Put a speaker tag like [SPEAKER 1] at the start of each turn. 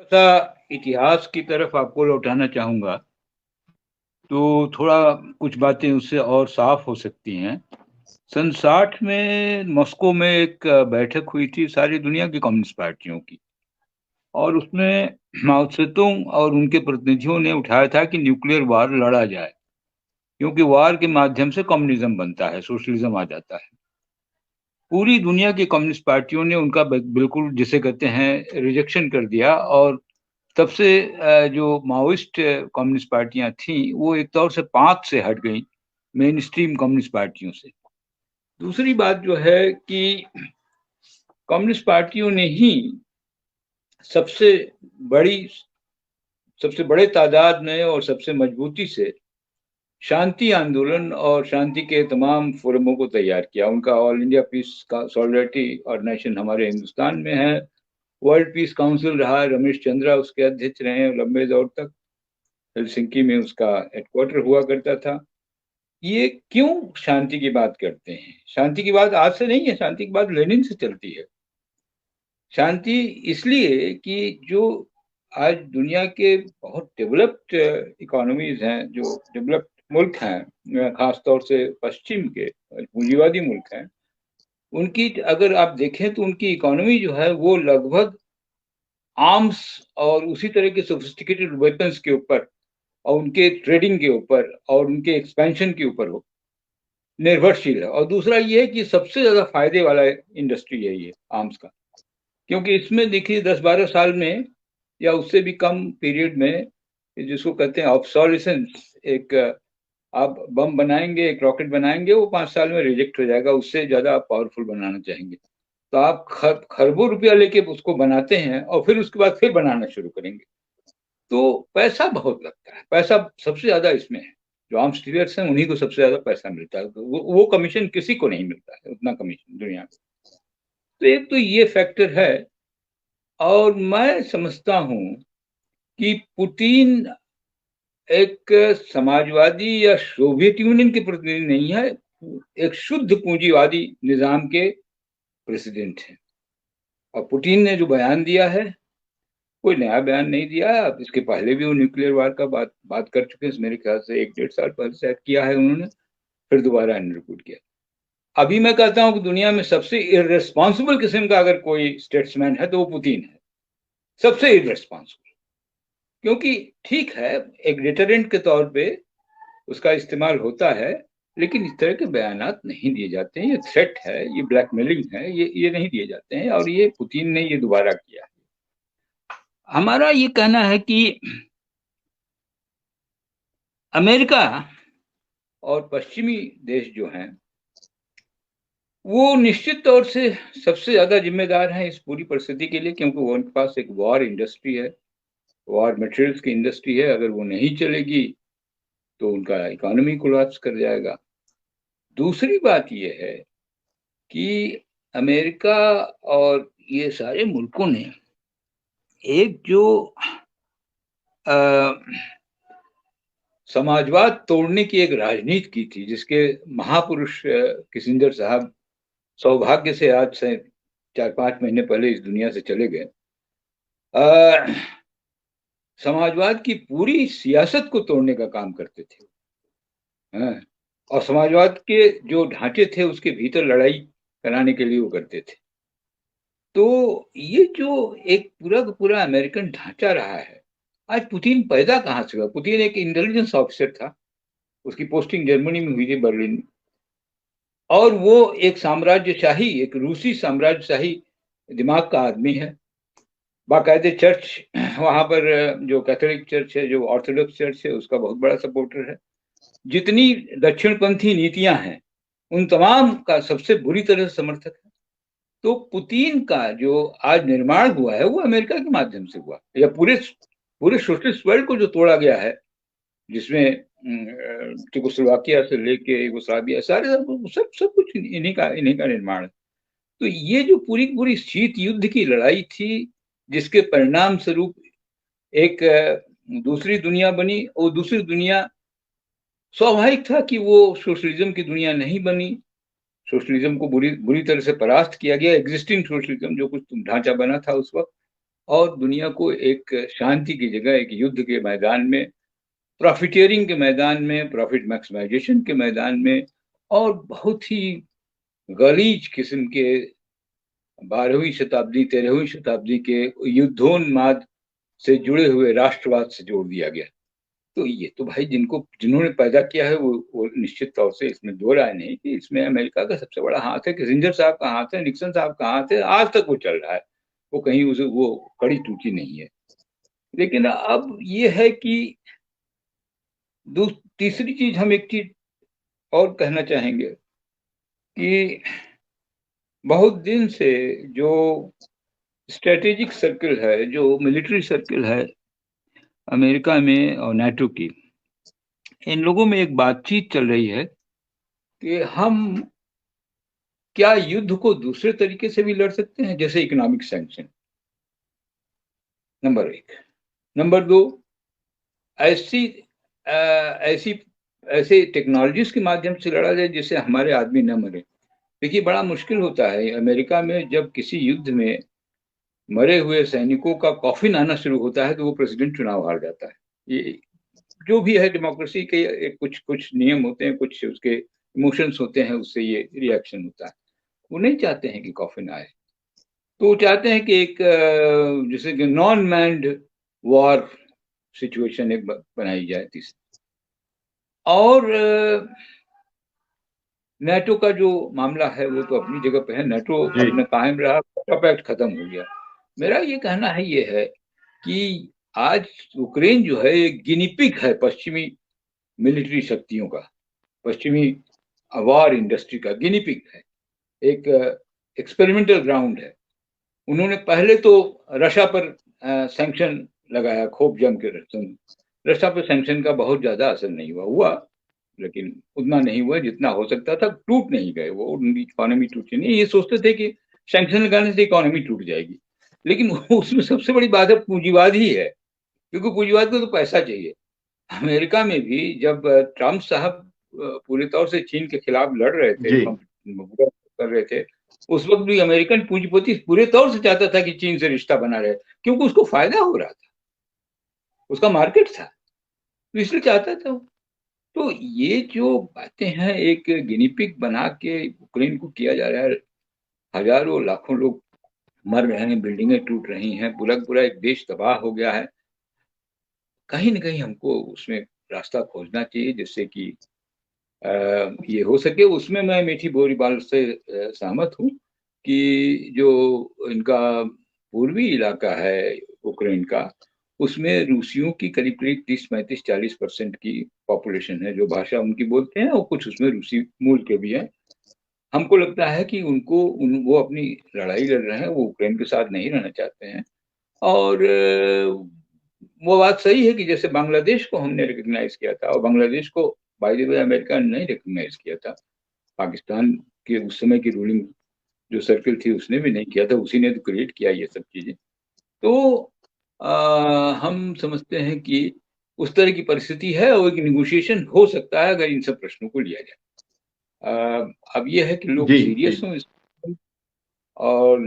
[SPEAKER 1] सा इतिहास की तरफ आपको लौटाना चाहूंगा, तो थोड़ा कुछ बातें उससे और साफ हो सकती हैं। सन 60 में मॉस्को में एक बैठक हुई थी सारी दुनिया की कम्युनिस्ट पार्टियों की। और उसमें माओ त्से-तुंग और उनके प्रतिनिधियों ने उठाया था कि न्यूक्लियर वार लड़ा जाए, क्योंकि वार के माध्यम से कम्युनिज्म बनता है, सोशलिज्म आ जाता है। पूरी दुनिया की कम्युनिस्ट पार्टियों ने उनका बिल्कुल जिसे कहते हैं रिजेक्शन कर दिया। और तब से जो माओइस्ट कम्युनिस्ट पार्टियां थीं वो एक तौर से पांक से हट गई मेन स्ट्रीम कम्युनिस्ट पार्टियों से। दूसरी बात जो है कि कम्युनिस्ट पार्टियों ने ही सबसे बड़ी सबसे बड़े तादाद में और सबसे मजबूती से शांति आंदोलन और शांति के तमाम फोरमों को तैयार किया। उनका ऑल इंडिया पीस का सॉलिडरिटी ऑर्गेनाइजेशन हमारे हिंदुस्तान में है, वर्ल्ड पीस काउंसिल रहा, रमेश चंद्रा उसके अध्यक्ष रहे लंबे दौर तक, हेलसिंकी में उसका हेडक्वार्टर हुआ करता था। ये क्यों शांति की बात करते हैं? शांति की बात आज से नहीं है, शांति की बात लेनिन से चलती है। शांति इसलिए कि जो आज दुनिया के बहुत डेवलप्ड इकोनॉमीज हैं, जो डेवलप्ड मुल्क हैं, खास तौर से पश्चिम के पूंजीवादी मुल्क हैं, उनकी अगर आप देखें तो उनकी इकोनॉमी जो है वो लगभग आर्म्स और उसी तरह के सोफिस्टिकेटेड वेपन्स के ऊपर और उनके ट्रेडिंग के ऊपर और उनके एक्सपेंशन के ऊपर हो निर्भरशील है। और दूसरा ये है कि सबसे ज्यादा फायदे वाला इंडस्ट्री है ये आर्म्स का, क्योंकि इसमें देखिए 10-12 साल में या उससे भी कम पीरियड में, जिसको कहते हैं ऑब्सोलिसेंस, एक आप बम बनाएंगे, एक रॉकेट बनाएंगे, वो 5 साल में रिजेक्ट हो जाएगा, उससे ज्यादा आप पावरफुल बनाना चाहेंगे तो आप खरबों रुपया लेके उसको बनाते हैं और फिर उसके बाद फिर बनाना शुरू करेंगे। तो पैसा बहुत लगता है, पैसा सबसे ज्यादा इसमें है। जो आर्म्स डीलर्स हैं उन्हीं को सबसे ज्यादा पैसा मिलता है, तो वो कमीशन किसी को नहीं मिलता है उतना कमीशन दुनिया में। तो एक तो ये फैक्टर है। और मैं समझता हूं कि पुतिन एक समाजवादी या सोवियत यूनियन के प्रतिनिधि नहीं है, एक शुद्ध पूंजीवादी निजाम के प्रेसिडेंट है। और पुतिन ने जो बयान दिया है कोई नया बयान नहीं दिया है। अब इसके पहले भी वो न्यूक्लियर वार का बात कर चुके हैं, मेरे ख्याल से 1-1.5 साल पहले शायद किया है उन्होंने, फिर दोबारा रिपीट किया। अभी मैं कहता हूं कि दुनिया में सबसे इररेस्पॉन्सिबल किस्म का अगर कोई स्टेट्समैन है तो वो पुतिन है, सबसे इररेस्पॉन्सिबल। क्योंकि ठीक है, एक डिटरेंट के तौर पे उसका इस्तेमाल होता है, लेकिन इस तरह के बयानात नहीं दिए जाते हैं। ये थ्रेट है, ये ब्लैकमेलिंग है, ये नहीं दिए जाते हैं, और ये पुतिन ने ये दोबारा किया है। हमारा ये कहना है कि अमेरिका और पश्चिमी देश जो हैं वो निश्चित तौर से सबसे ज्यादा जिम्मेदार हैं इस पूरी परिस्थिति के लिए, क्योंकि वो उनके पास एक वॉर इंडस्ट्री है, वॉर मटेरियल्स की इंडस्ट्री है। अगर वो नहीं चलेगी तो उनका इकोनॉमी कोलैप्स कर जाएगा। दूसरी बात ये है कि अमेरिका और ये सारे मुल्कों ने एक जो अ, समाजवाद तोड़ने की एक राजनीति की थी, जिसके महापुरुष किसिंजर साहब सौभाग्य से आज से 4-5 महीने पहले इस दुनिया से चले गए। समाजवाद की पूरी सियासत को तोड़ने का काम करते थे। हाँ। और समाजवाद के जो ढांचे थे उसके भीतर लड़ाई कराने के लिए वो करते थे। तो ये जो एक पूरा का पूरा अमेरिकन ढांचा रहा है, आज पुतिन पैदा कहाँ से हुआ? पुतिन एक इंटेलिजेंस ऑफिसर था, उसकी पोस्टिंग जर्मनी में हुई थी, बर्लिन में। और वो एक साम्राज्यशाही, एक रूसी साम्राज्यशाही दिमाग का आदमी है। बाकायदे चर्च, वहां पर जो कैथोलिक चर्च है, जो ऑर्थोडॉक्स चर्च है, उसका बहुत बड़ा सपोर्टर है। जितनी दक्षिणपंथी नीतियां हैं उन तमाम का सबसे बुरी तरह से समर्थक है। तो पुतिन का जो आज निर्माण हुआ है वो अमेरिका के माध्यम से हुआ, या पूरे पूरे सोशलिस्ट वर्ल्ड को जो तोड़ा गया है, जिसमें चेकोस्लोवाकिया से लेके यूगोस्लाविया, सारे सब सब कुछ इन्हीं का निर्माण है। तो ये जो पूरी पूरी शीत युद्ध की लड़ाई थी, जिसके परिणाम स्वरूप एक दूसरी दुनिया बनी, और दूसरी दुनिया स्वाभाविक था कि वो सोशलिज्म की दुनिया नहीं बनी। सोशलिज्म को बुरी बुरी तरह से परास्त किया गया, एग्जिस्टिंग सोशलिज्म जो कुछ ढांचा बना था उस वक्त, और दुनिया को एक शांति की जगह एक युद्ध के मैदान में, प्रॉफिटियरिंग के मैदान में, प्रॉफिट मैक्सिमाइजेशन के मैदान में, और बहुत ही गलीज किस्म के 12वीं शताब्दी 13वीं शताब्दी के युद्धोन्माद से जुड़े हुए राष्ट्रवाद से जोड़ दिया गया। तो ये तो भाई जिन्होंने पैदा किया है वो निश्चित तौर से इसमें दो राय नहीं कि इसमें अमेरिका का सबसे बड़ा हाथ है। किसिंजर साहब का हाथ है, निक्सन साहब का हाथ है, आज तक वो चल रहा है, वो कहीं उसे वो कड़ी टूटी नहीं है। लेकिन अब ये है कि तीसरी चीज, हम एक चीज और कहना चाहेंगे कि बहुत दिन से जो स्ट्रेटेजिक सर्किल है, जो मिलिट्री सर्किल है अमेरिका में और नाटो की, इन लोगों में एक बातचीत चल रही है कि हम क्या युद्ध को दूसरे तरीके से भी लड़ सकते हैं, जैसे इकोनॉमिक सैंक्शन, नंबर एक। नंबर दो, ऐसी ऐसी ऐसे टेक्नोलॉजीज के माध्यम से लड़ा जाए जिससे हमारे आदमी न मरे। देखिए, बड़ा मुश्किल होता है अमेरिका में, जब किसी युद्ध में मरे हुए सैनिकों का कॉफिन आना शुरू होता है तो वो प्रेसिडेंट चुनाव हार जाता है। ये जो भी है, डेमोक्रेसी के कुछ कुछ नियम होते हैं, कुछ उसके इमोशंस होते हैं, उससे ये रिएक्शन होता है। वो नहीं चाहते हैं कि कॉफिन आए, तो वो चाहते हैं कि एक जैसे कि नॉन मैन्ड वॉर सिचुएशन एक बनाई जाए तीसरी। और नेटो का जो मामला है वो तो अपनी जगह पे है, नेटो अपना कायम रहा, पैक्ट खत्म हो गया। मेरा ये कहना है ये है कि आज यूक्रेन जो है एक गिनीपिग है पश्चिमी मिलिट्री शक्तियों का, पश्चिमी वॉर इंडस्ट्री का गिनीपिग है, एक एक्सपेरिमेंटल ग्राउंड है। उन्होंने पहले तो रशिया पर सैंक्शन लगाया खूब जम के। रशिया पर सैंक्शन का बहुत ज्यादा असर नहीं हुआ, लेकिन उतना नहीं हुआ जितना हो सकता था। टूट नहीं गए वो, उनकी इकोनॉमी टूटी नहीं। ये सोचते थे कि सैंक्शन लगाने से इकोनॉमी टूट जाएगी, लेकिन उसमें सबसे बड़ी बात है पूंजीवाद ही है, क्योंकि पूंजीवाद को तो पैसा चाहिए। अमेरिका में भी जब ट्रम्प साहब पूरे तौर से चीन के खिलाफ लड़ रहे थे, कर रहे थे, उस वक्त भी अमेरिकन पूंजीपति पूरे तौर से चाहता था कि चीन से रिश्ता बना रहे, क्योंकि उसको फायदा हो रहा था, उसका मार्केट था, तो इसलिए चाहता था। तो ये जो बातें हैं, एक गिनीपिग बना के यूक्रेन को किया जा रहा है। हजारों लाखों लोग मर रहे हैं, बिल्डिंगें टूट रही हैं, पूरा पूरा एक देश तबाह हो गया है। कहीं ना कहीं हमको उसमें रास्ता खोजना चाहिए जिससे कि ये हो सके। उसमें मैं मीठी बोरीवाल से सहमत हूँ कि जो इनका पूर्वी इलाका है यूक्रेन का, उसमें रूसियों की करीब करीब 30 35 40% की पॉपुलेशन है, जो भाषा उनकी बोलते हैं, और कुछ उसमें रूसी मूल के भी हैं। हमको लगता है कि वो अपनी लड़ाई लड़ रहे हैं, वो यूक्रेन के साथ नहीं रहना चाहते हैं। और वो बात सही है कि जैसे बांग्लादेश को हमने रिकग्नाइज किया था, और बांग्लादेश को बाय द वे अमेरिका ने नहीं रिकग्नाइज किया था, पाकिस्तान के उस समय की रूलिंग जो सर्किल थी उसने भी नहीं किया था, उसी ने तो क्रिएट किया ये सब चीजें। तो हम समझते हैं कि उस तरह की परिस्थिति है और एक निगोशिएशन हो सकता है अगर इन सब प्रश्नों को लिया जाए। अब यह है कि लोग सीरियस हों और